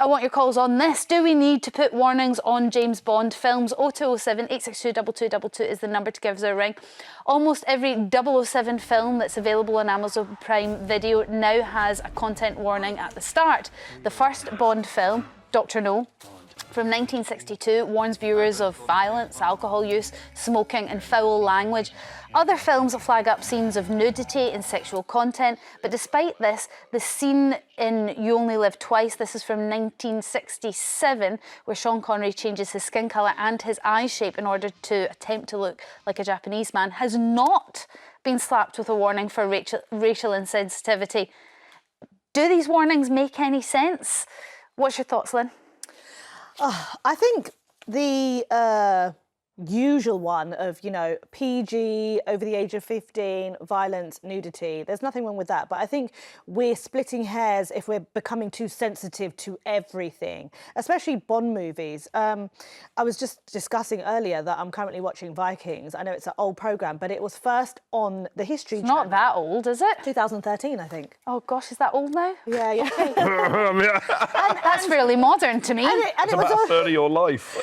I want your calls on this. Do we need to put warnings on James Bond films? 0207 862 2222 is the number to give us a ring. Almost every 007 film that's available on Amazon Prime Video now has a content warning at the start. The first Bond film, Dr. No, from 1962, warns viewers of violence, alcohol use, smoking and foul language. Other films flag up scenes of nudity and sexual content, but despite this, the scene in You Only Live Twice, this is from 1967, where Sean Connery changes his skin colour and his eye shape in order to attempt to look like a Japanese man, has not been slapped with a warning for racial insensitivity. Do these warnings make any sense? What's your thoughts, Lynn? I think the usual one of, you know, PG, over the age of 15, violence, nudity, there's nothing wrong with that. But I think we're splitting hairs if we're becoming too sensitive to everything, especially Bond movies. I was just discussing earlier that I'm currently watching Vikings. I know it's an old programme, but it was first on the History Channel. Not that old, is it? 2013, I think. Oh gosh, is that old now? Yeah, yeah. That's fairly modern to me. It's about a third of your life.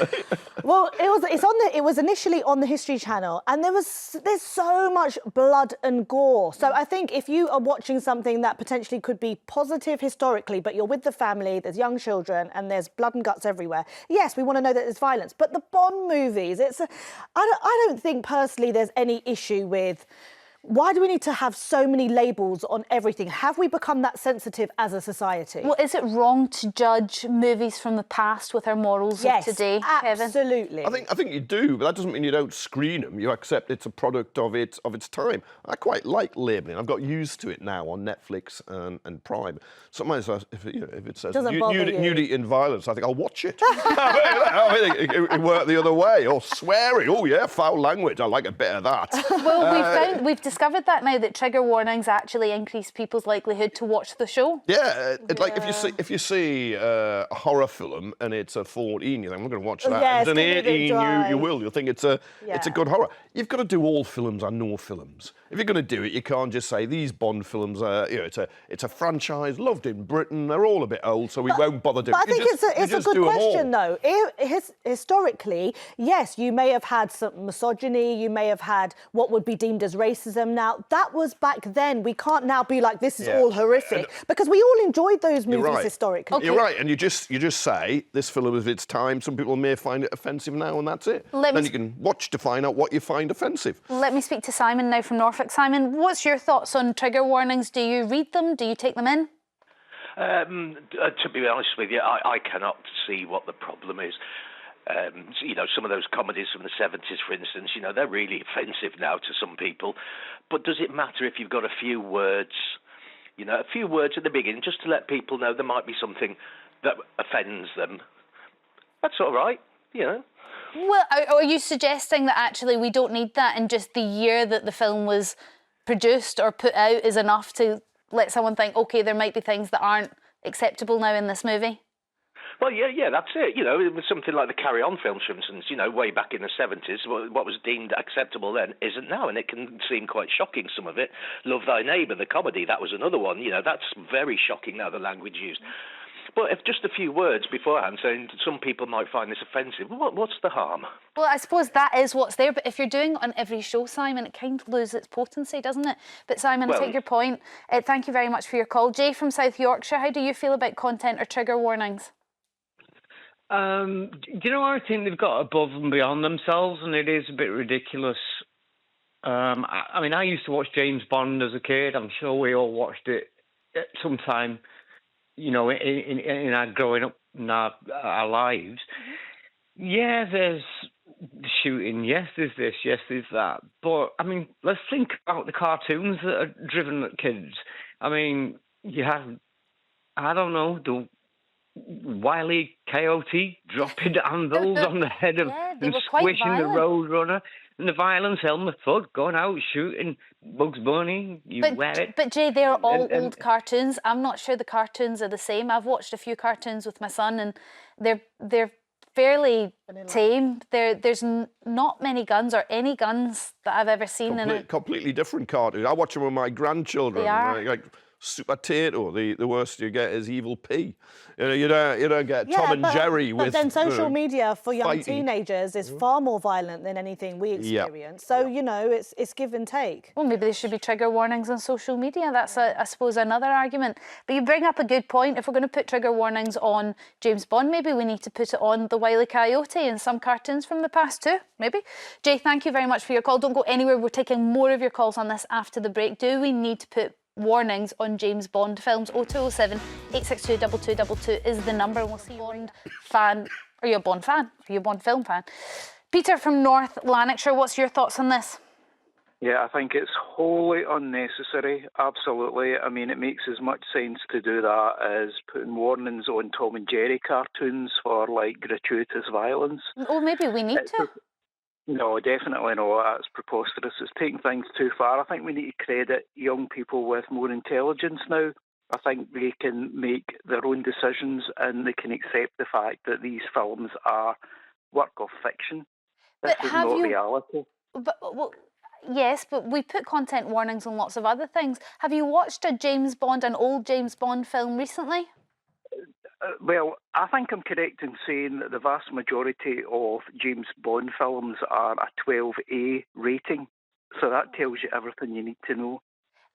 Well, it was initially on the History Channel, and there's so much blood and gore. So I think if you are watching something that potentially could be positive historically, but you're with the family, there's young children, and there's blood and guts everywhere. Yes, we want to know that there's violence, but the Bond movies, I don't think personally there's any issue with. Why do we need to have so many labels on everything? Have we become that sensitive as a society? Well, is it wrong to judge movies from the past with our morals of today, Kevin? Absolutely. I think you do, but that doesn't mean you don't screen them. You accept it's a product of its time. I quite like labelling. I've got used to it now on Netflix and Prime. Sometimes if it says nudity and violence, I think I'll watch it. I mean, it worked the other way. Or swearing. Oh yeah, foul language. I like a bit of that. Well, we've discovered that now, that trigger warnings actually increase people's likelihood to watch the show. Yeah, like if you see a horror film and it's a 14, you think I'm not going to watch that. Yeah, if it's an 18, you will. You'll think it's a good horror. You've got to do all films are no films. If you're going to do it, you can't just say these Bond films are. You know, it's a franchise loved in Britain. They're all a bit old, so we won't bother doing. But I think it's a good question though. Historically, yes, you may have had some misogyny. You may have had what would be deemed as racism. Now that was back then. We can't now be like this is all horrific because we all enjoyed those movies historically. Okay. You're right, and you just say this film of its time. Some people may find it offensive now, and that's it. Then you can watch to find out what you find offensive. Let me speak to Simon now from Norfolk. Simon, what's your thoughts on trigger warnings? Do you read them? Do you take them in? To be honest with you, I cannot see what the problem is. You know, some of those comedies from the 70s, for instance, you know, they're really offensive now to some people. But does it matter if you've got a few words, you know, a few words at the beginning, just to let people know there might be something that offends them? That's all right, you know. Well, are you suggesting that actually we don't need that, and just the year that the film was produced or put out is enough to let someone think, OK, there might be things that aren't acceptable now in this movie? Well, yeah, that's it. You know, it was something like the Carry On films, for instance, you know, way back in the 70s, what was deemed acceptable then isn't now, and it can seem quite shocking, some of it. Love Thy Neighbour, the comedy, that was another one. You know, that's very shocking now, the language used. But if just a few words beforehand saying some people might find this offensive, what's the harm? Well, I suppose that is what's there, but if you're doing it on every show, Simon, it kind of loses its potency, doesn't it? But Simon, I take your point. Thank you very much for your call. Jay from South Yorkshire, how do you feel about content or trigger warnings? Do you know, I think they've got above and beyond themselves, and it is a bit ridiculous. I mean, I used to watch James Bond as a kid. I'm sure we all watched it at some time, you know, in our growing up, in our lives. Mm-hmm. Yeah, there's shooting. Yes, there's this. Yes, there's that. But, I mean, let's think about the cartoons that are driven at kids. I mean, you have, I don't know, the Wile E. Coyote dropping anvils on the head of and squishing the Roadrunner, and the violence, Elmer Fudd going out shooting Bugs Bunny. Wear it. But Jay, they're all old cartoons. I'm not sure the cartoons are the same. I've watched a few cartoons with my son, and they're fairly tame. There's not many guns or any guns that I've ever seen. Completely different cartoons. I watch them with my grandchildren. They are. Like super potato. The worst you get is evil P. You don't get Tom and Jerry with. But then social media for young fighting. teenagers is far more violent than anything we experience. So it's give and take. Well, maybe there should be trigger warnings on social media. That's, I suppose, another argument. But you bring up a good point. If we're going to put trigger warnings on James Bond, maybe we need to put it on the Wile E. Coyote and some cartoons from the past too, maybe. Jay, thank you very much for your call. Don't go anywhere. We're taking more of your calls on this after the break. Do we need to put warnings on James Bond films? 0207 862 2222 is the number. We'll see you. Bond fan. Are you a Bond fan? Are you a Bond film fan? Peter from North Lanarkshire, what's your thoughts on this? Yeah, I think it's wholly unnecessary, absolutely. I mean, it makes as much sense to do that as putting warnings on Tom and Jerry cartoons for, like, gratuitous violence. Oh, maybe we need to. No, definitely not. That's preposterous. It's taking things too far. I think we need to credit young people with more intelligence now. I think they can make their own decisions and they can accept the fact that these films are work of fiction. This is not reality. Yes, but we put content warnings on lots of other things. Have you watched an old James Bond film recently? Well, I think I'm correct in saying that the vast majority of James Bond films are a 12A rating. So that tells you everything you need to know.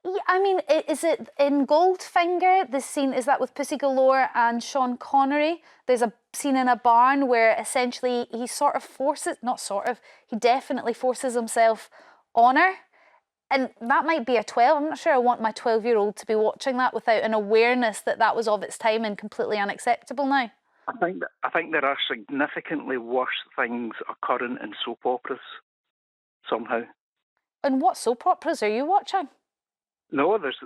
Yeah, I mean, is it in Goldfinger, the scene, is that with Pussy Galore and Sean Connery? There's a scene in a barn where essentially he he definitely forces himself on her. And that might be a 12. I'm not sure I want my 12-year-old to be watching that without an awareness that that was of its time and completely unacceptable now. I think there are significantly worse things occurring in soap operas, somehow. And what soap operas are you watching? No, there's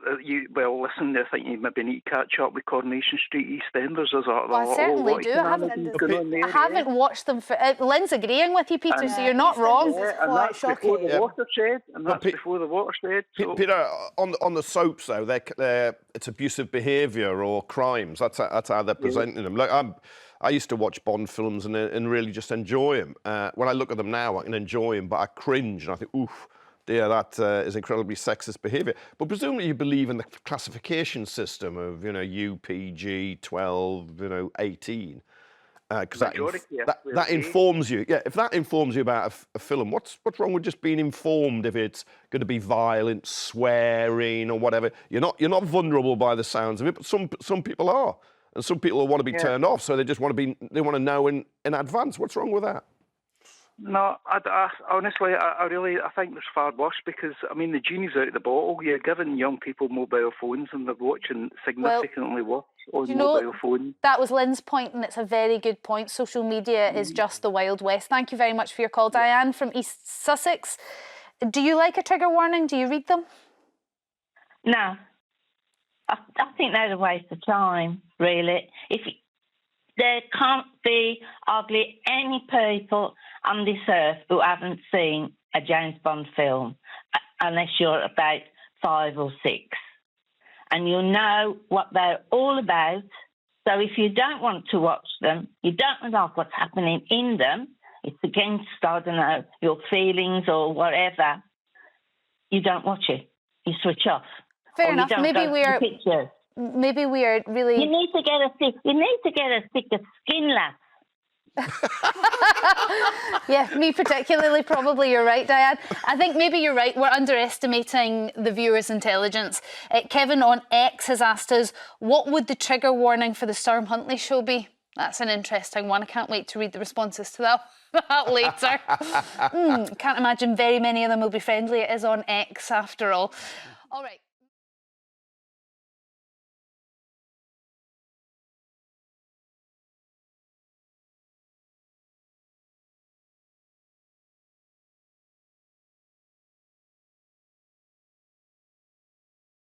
well. Listen, I think you maybe need to catch up with Coronation Street EastEnders. There's I certainly do. I haven't watched them for. Lynn's agreeing with you, Peter. So you're not wrong. And that's before the watershed. And that's before the watershed. So. Peter, on the soaps though, it's abusive behaviour or crimes. That's how they're presenting them. Like I used to watch Bond films and really just enjoy them. When I look at them now, I can enjoy them, but I cringe and I think, oof. Yeah, that is incredibly sexist behaviour. But presumably you believe in the classification system of, UPG 12, 18, because that informs you. Yeah, if that informs you about a film, what's wrong with just being informed if it's going to be violent, swearing, or whatever? You're not vulnerable by the sounds of it, but some people are, and some people want to be turned off, so they just want to know in advance. What's wrong with that? No, I honestly, I think there's far worse because, I mean, the genie's out of the bottle. You're giving young people mobile phones and they're watching significantly worse on mobile phones. That was Lynn's point, and it's a very good point. Social media is just the Wild West. Thank you very much for your call. Diane from East Sussex. Do you like a trigger warning? Do you read them? No. I think they're a waste of time, really. There can't be hardly any people on this earth who haven't seen a James Bond film, unless you're about 5 or 6. And you know what they're all about. So if you don't want to watch them, you don't know what's happening in them, it's against, I don't know, your feelings or whatever, you don't watch it. You switch off. Fair enough. Maybe we are really. You need to get a thicker skin, lass. Yeah, me particularly. Probably you're right, Diane. I think maybe you're right. We're underestimating the viewer's intelligence. Kevin on X has asked us, what would the trigger warning for the Storm Huntley show be? That's an interesting one. I can't wait to read the responses to that later. Can't imagine very many of them will be friendly. It is on X after all. All right.